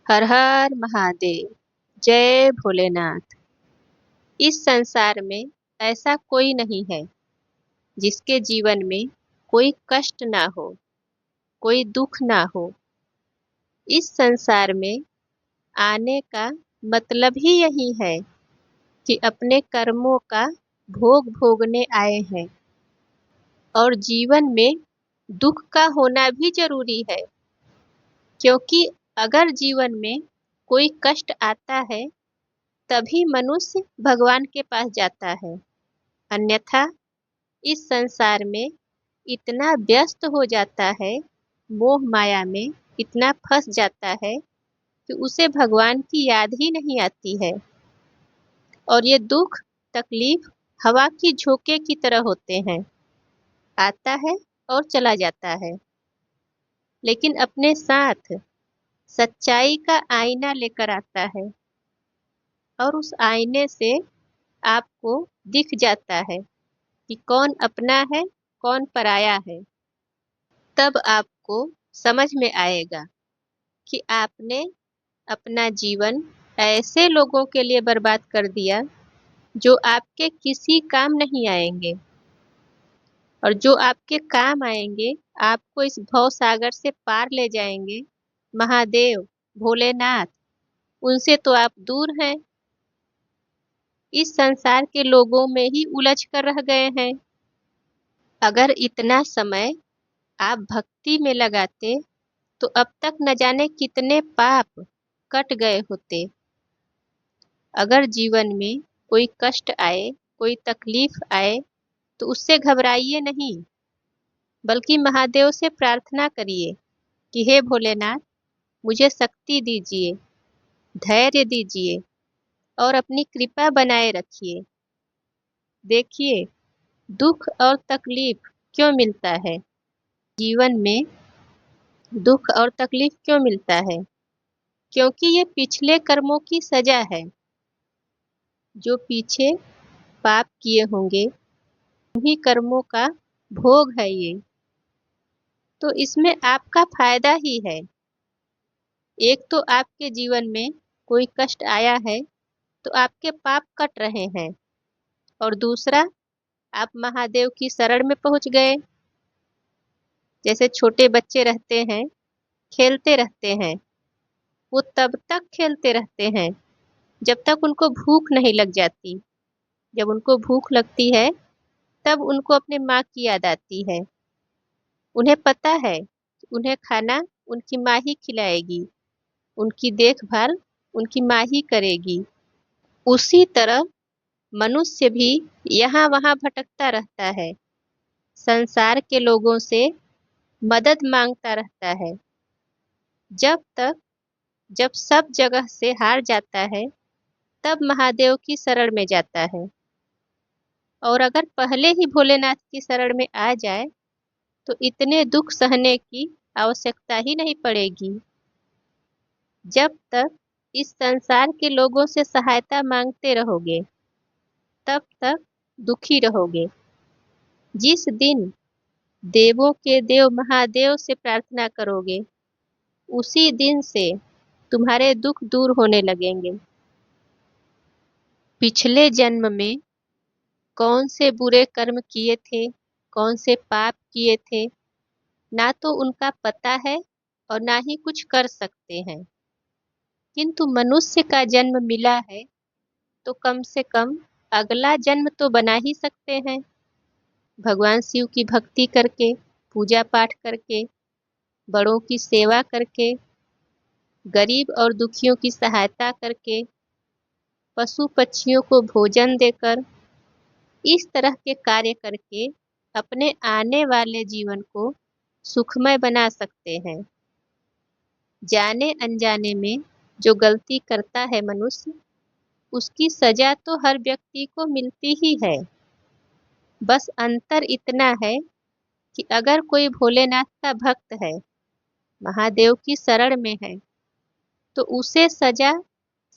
हर हर महादेव। जय भोलेनाथ। इस संसार में ऐसा कोई नहीं है जिसके जीवन में कोई कष्ट ना हो, कोई दुख ना हो। इस संसार में आने का मतलब ही यही है कि अपने कर्मों का भोग भोगने आए हैं। और जीवन में दुख का होना भी जरूरी है, क्योंकि अगर जीवन में कोई कष्ट आता है तभी मनुष्य भगवान के पास जाता है। अन्यथा इस संसार में इतना व्यस्त हो जाता है, मोह माया में इतना फंस जाता है कि उसे भगवान की याद ही नहीं आती है। और ये दुख तकलीफ हवा की झोंके की तरह होते हैं, आता है और चला जाता है। लेकिन अपने साथ सच्चाई का आईना लेकर आता है, और उस आईने से आपको दिख जाता है कि कौन अपना है, कौन पराया है। तब आपको समझ में आएगा कि आपने अपना जीवन ऐसे लोगों के लिए बर्बाद कर दिया जो आपके किसी काम नहीं आएंगे, और जो आपके काम आएंगे आपको इस भव सागर से पार ले जाएंगे। महादेव, भोलेनाथ, उनसे तो आप दूर हैं। इस संसार के लोगों में ही उलझ कर रह गए हैं। अगर इतना समय आप भक्ति में लगाते तो अब तक न जाने कितने पाप कट गए होते। अगर जीवन में कोई कष्ट आए, कोई तकलीफ आए तो उससे घबराइए नहीं, बल्कि महादेव से प्रार्थना करिए कि हे भोलेनाथ, मुझे शक्ति दीजिए, धैर्य दीजिए और अपनी कृपा बनाए रखिए। देखिए, दुख और तकलीफ क्यों मिलता है जीवन में? दुख और तकलीफ क्यों मिलता है? क्योंकि ये पिछले कर्मों की सजा है। जो पीछे पाप किए होंगे उन्हीं कर्मों का भोग है ये। तो इसमें आपका फायदा ही है। एक तो आपके जीवन में कोई कष्ट आया है तो आपके पाप कट रहे हैं, और दूसरा, आप महादेव की शरण में पहुंच गए। जैसे छोटे बच्चे रहते हैं, खेलते रहते हैं, वो तब तक खेलते रहते हैं जब तक उनको भूख नहीं लग जाती। जब उनको भूख लगती है तब उनको अपने माँ की याद आती है। उन्हें पता है कि उन्हें खाना उनकी माँ ही खिलाएगी, उनकी देखभाल उनकी माँ ही करेगी। उसी तरह मनुष्य भी यहाँ वहाँ भटकता रहता है, संसार के लोगों से मदद मांगता रहता है। जब तक जब सब जगह से हार जाता है तब महादेव की शरण में जाता है। और अगर पहले ही भोलेनाथ की शरण में आ जाए तो इतने दुख सहने की आवश्यकता ही नहीं पड़ेगी। जब तक इस संसार के लोगों से सहायता मांगते रहोगे तब तक दुखी रहोगे। जिस दिन देवों के देव महादेव से प्रार्थना करोगे उसी दिन से तुम्हारे दुख दूर होने लगेंगे। पिछले जन्म में कौन से बुरे कर्म किए थे, कौन से पाप किए थे, ना तो उनका पता है और ना ही कुछ कर सकते हैं। किंतु मनुष्य का जन्म मिला है तो कम से कम अगला जन्म तो बना ही सकते हैं। भगवान शिव की भक्ति करके, पूजा पाठ करके, बड़ों की सेवा करके, गरीब और दुखियों की सहायता करके, पशु पक्षियों को भोजन देकर, इस तरह के कार्य करके अपने आने वाले जीवन को सुखमय बना सकते हैं। जाने अनजाने में जो गलती करता है मनुष्य, उसकी सजा तो हर व्यक्ति को मिलती ही है। बस अंतर इतना है कि अगर कोई भोलेनाथ का भक्त है, महादेव की शरण में है, तो उसे सजा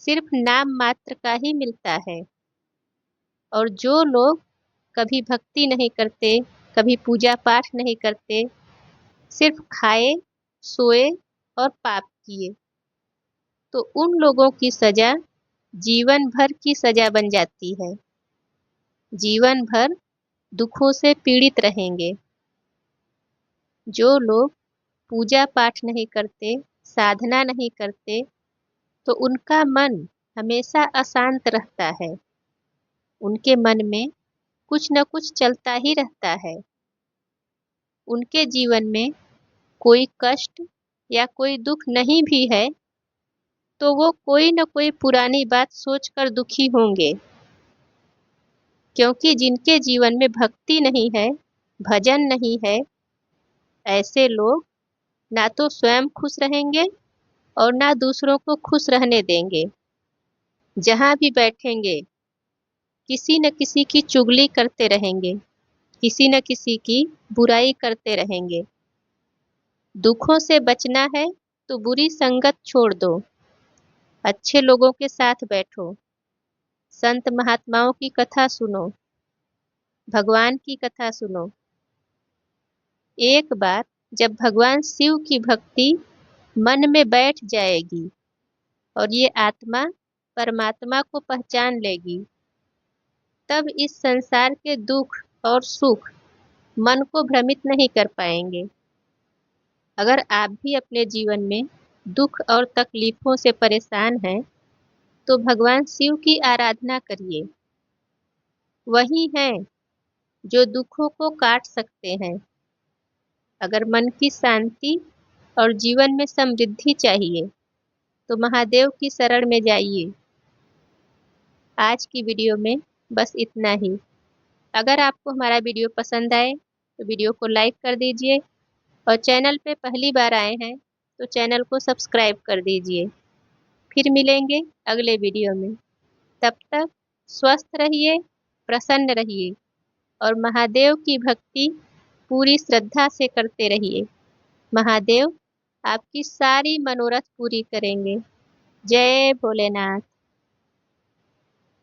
सिर्फ नाम मात्र का ही मिलता है। और जो लोग कभी भक्ति नहीं करते, कभी पूजा पाठ नहीं करते, सिर्फ खाए, सोए और पाप किए, तो उन लोगों की सजा जीवन भर की सजा बन जाती है। जीवन भर दुखों से पीड़ित रहेंगे। जो लोग पूजा पाठ नहीं करते, साधना नहीं करते, तो उनका मन हमेशा अशांत रहता है। उनके मन में कुछ न कुछ चलता ही रहता है। उनके जीवन में कोई कष्ट या कोई दुख नहीं भी है तो वो कोई न कोई पुरानी बात सोचकर दुखी होंगे, क्योंकि जिनके जीवन में भक्ति नहीं है, भजन नहीं है, ऐसे लोग ना तो स्वयं खुश रहेंगे और ना दूसरों को खुश रहने देंगे। जहाँ भी बैठेंगे किसी न किसी की चुगली करते रहेंगे, किसी न किसी की बुराई करते रहेंगे। दुखों से बचना है तो बुरी संगत छोड़ दो, अच्छे लोगों के साथ बैठो, संत महात्माओं की कथा सुनो, भगवान की कथा सुनो। एक बार जब भगवान शिव की भक्ति मन में बैठ जाएगी और ये आत्मा परमात्मा को पहचान लेगी, तब इस संसार के दुख और सुख मन को भ्रमित नहीं कर पाएंगे। अगर आप भी अपने जीवन में दुख और तकलीफों से परेशान हैं, तो भगवान शिव की आराधना करिए। वही हैं जो दुखों को काट सकते हैं। अगर मन की शांति और जीवन में समृद्धि चाहिए, तो महादेव की शरण में जाइए। आज की वीडियो में बस इतना ही। अगर आपको हमारा वीडियो पसंद आए तो वीडियो को लाइक कर दीजिए और चैनल पे पहली बार आए हैं तो चैनल को सब्सक्राइब कर दीजिए। फिर मिलेंगे अगले वीडियो में। तब तक स्वस्थ रहिए, प्रसन्न रहिए और महादेव की भक्ति पूरी श्रद्धा से करते रहिए। महादेव आपकी सारी मनोरथ पूरी करेंगे। जय भोलेनाथ।